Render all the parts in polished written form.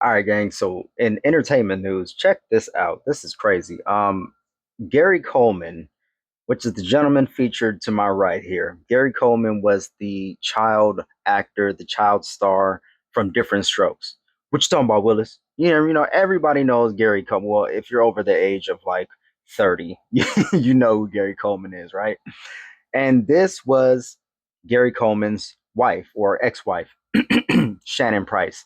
All right, gang. So in entertainment news, check this out. This is crazy. Gary Coleman, which is the gentleman featured to my right here. Gary Coleman was the child actor, the child star from Different Strokes. What you talking about, Willis? Everybody knows Gary Coleman. Well, if you're over the age of like 30, you know who Gary Coleman is, right? And this was Gary Coleman's wife or ex-wife, Shannon Price.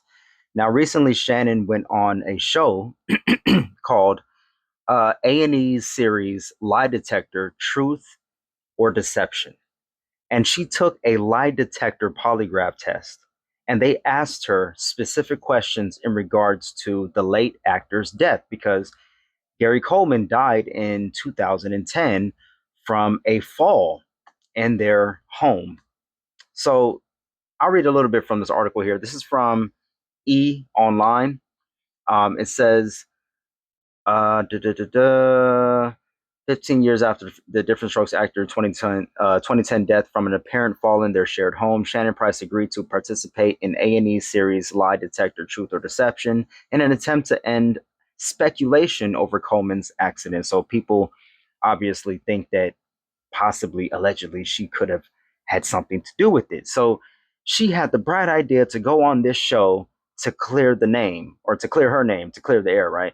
Now, recently, Shannon went on a show called A&E's series Lie Detector: Truth or Deception, and she took a lie detector polygraph test. And they asked her specific questions in regards to the late actor's death because Gary Coleman died in 2010 from a fall in their home. So I'll read a little bit from this article here. This is from E Online. It says, da, da, da, da, 15 years after the Different Strokes actor 2010 death from an apparent fall in their shared home, Shannon Price agreed to participate in A&E's series Lie Detector: Truth or Deception in an attempt to end speculation over Coleman's accident. So people obviously think that possibly, allegedly, she could have had something to do with it. So she had the bright idea to go on this show to clear the name, or to clear her name, to clear the air, right?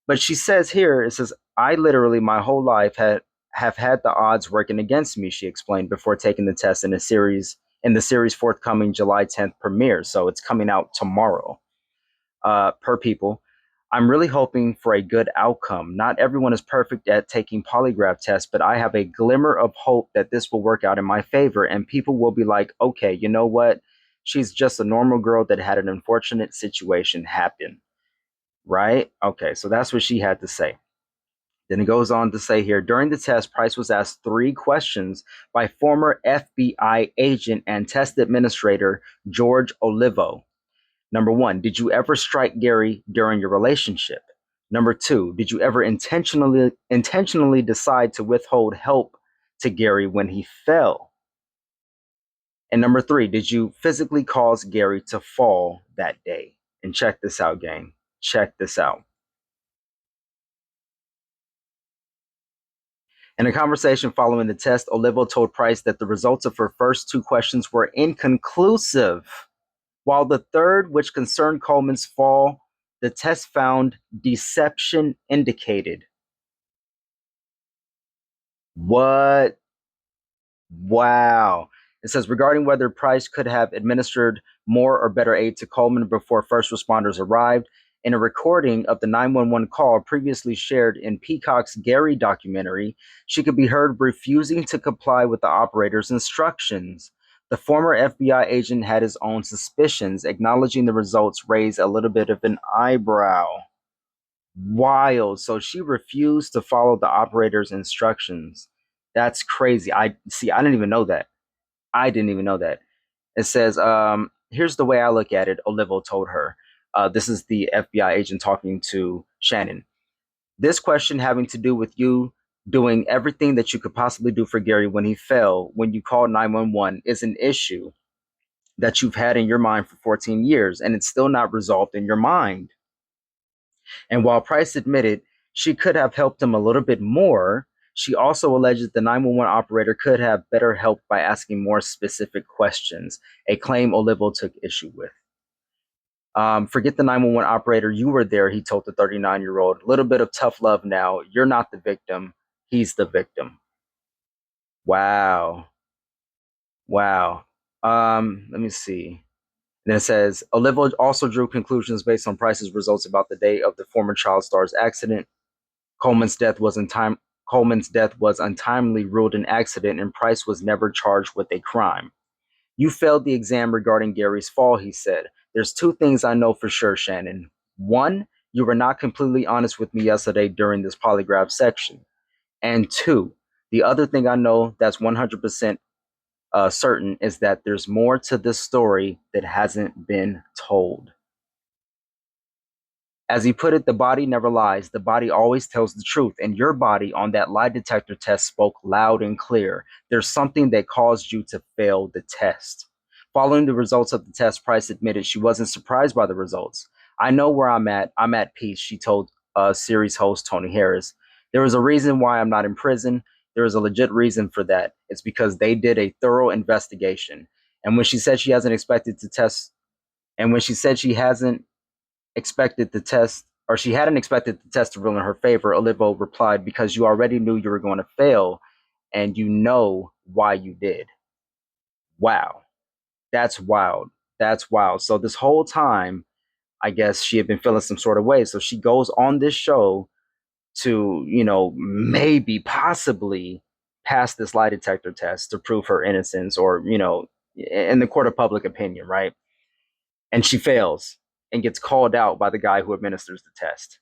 But she says here, it says, I literally my whole life have had the odds working against me, she explained before taking the test in the series forthcoming July 10th premiere. So it's coming out tomorrow. Per people. I'm really hoping for a good outcome. Not everyone is perfect at taking polygraph tests, but I have a glimmer of hope that this will work out in my favor and people will be like, okay, you know what? She's just a normal girl that had an unfortunate situation happen, right? Okay, so that's what she had to say. Then it goes on to say here, during the test, Price was asked three questions by former FBI agent and test administrator George Olivo. Number one, did you ever strike Gary during your relationship? Number two, did you ever intentionally decide to withhold help to Gary when he fell? And number three, did you physically cause Gary to fall that day? And check this out, gang. Check this out. In a conversation following the test, Olivo told Price that the results of her first two questions were inconclusive. While the third, which concerned Coleman's fall, the test found deception indicated. What? Wow. It says regarding whether Price could have administered more or better aid to Coleman before first responders arrived, in a recording of the 911 call previously shared in Peacock's Gary documentary, she could be heard refusing to comply with the operator's instructions. The former FBI agent had his own suspicions, acknowledging the results raised a little bit of an eyebrow. Wild. So she refused to follow the operator's instructions. That's crazy. I see. I didn't even know that. I didn't even know that. It says, here's the way I look at it, Olivo told her. This is the FBI agent talking to Shannon. This question having to do with you doing everything that you could possibly do for Gary when he fell, when you called 911, is an issue that you've had in your mind for 14 years, and it's still not resolved in your mind. And while Price admitted she could have helped him a little bit more, she also alleged the 911 operator could have better helped by asking more specific questions, a claim Olivo took issue with. Forget the 911 operator. You were there, he told the 39-year-old. A little bit of tough love now. You're not the victim. He's the victim. Wow. Wow. Let me see. And then it says, Olivo also drew conclusions based on Price's results about the day of the former child star's accident. Coleman's death was untimely ruled an accident, and Price was never charged with a crime. You failed the exam regarding Gary's fall, he said. There's two things I know for sure, Shannon. One, you were not completely honest with me yesterday during this polygraph section. And two, the other thing I know that's 100% certain is that there's more to this story that hasn't been told. As he put it, the body never lies. The body always tells the truth. And your body on that lie detector test spoke loud and clear. There's something that caused you to fail the test. Following the results of the test, Price admitted she wasn't surprised by the results. I know where I'm at. I'm at peace, she told series host Tony Harris. There is a reason why I'm not in prison. There is a legit reason for that. It's because they did a thorough investigation. And when she said she hasn't expected to test, and when she said she hasn't expected the test, or she hadn't expected the test to rule in her favor, Olivo replied, because you already knew you were going to fail and you know why you did. Wow. That's wild. That's wild. So this whole time, I guess she had been feeling some sort of way. So she goes on this show to, maybe possibly pass this lie detector test to prove her innocence or, in the court of public opinion, right? And she fails and gets called out by the guy who administers the test.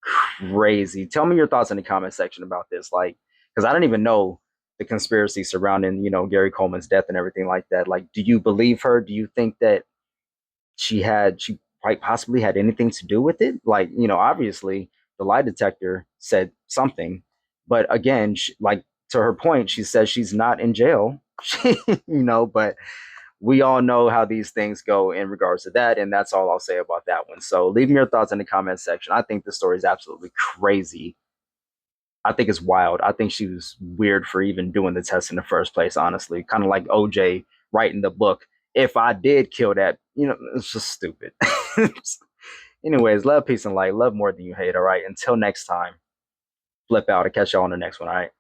Crazy. Tell me your thoughts in the comment section about this. Like, because I don't even know the conspiracy surrounding, Gary Coleman's death and everything like that. Like, do you believe her? Do you think that she quite possibly had anything to do with it? Like, obviously the lie detector said something, but again, like to her point, she says she's not in jail. But we all know how these things go in regards to that, and that's all I'll say about that one. So leave me your thoughts in the comment section. I think the story is absolutely crazy. I think it's wild. I think she was weird for even doing the test in the first place, honestly. Kind of like OJ writing the book. If I did kill that, it's just stupid. Anyways, love, peace, and light. Love more than you hate, all right? Until next time, flip out. I'll catch y'all on the next one, all right?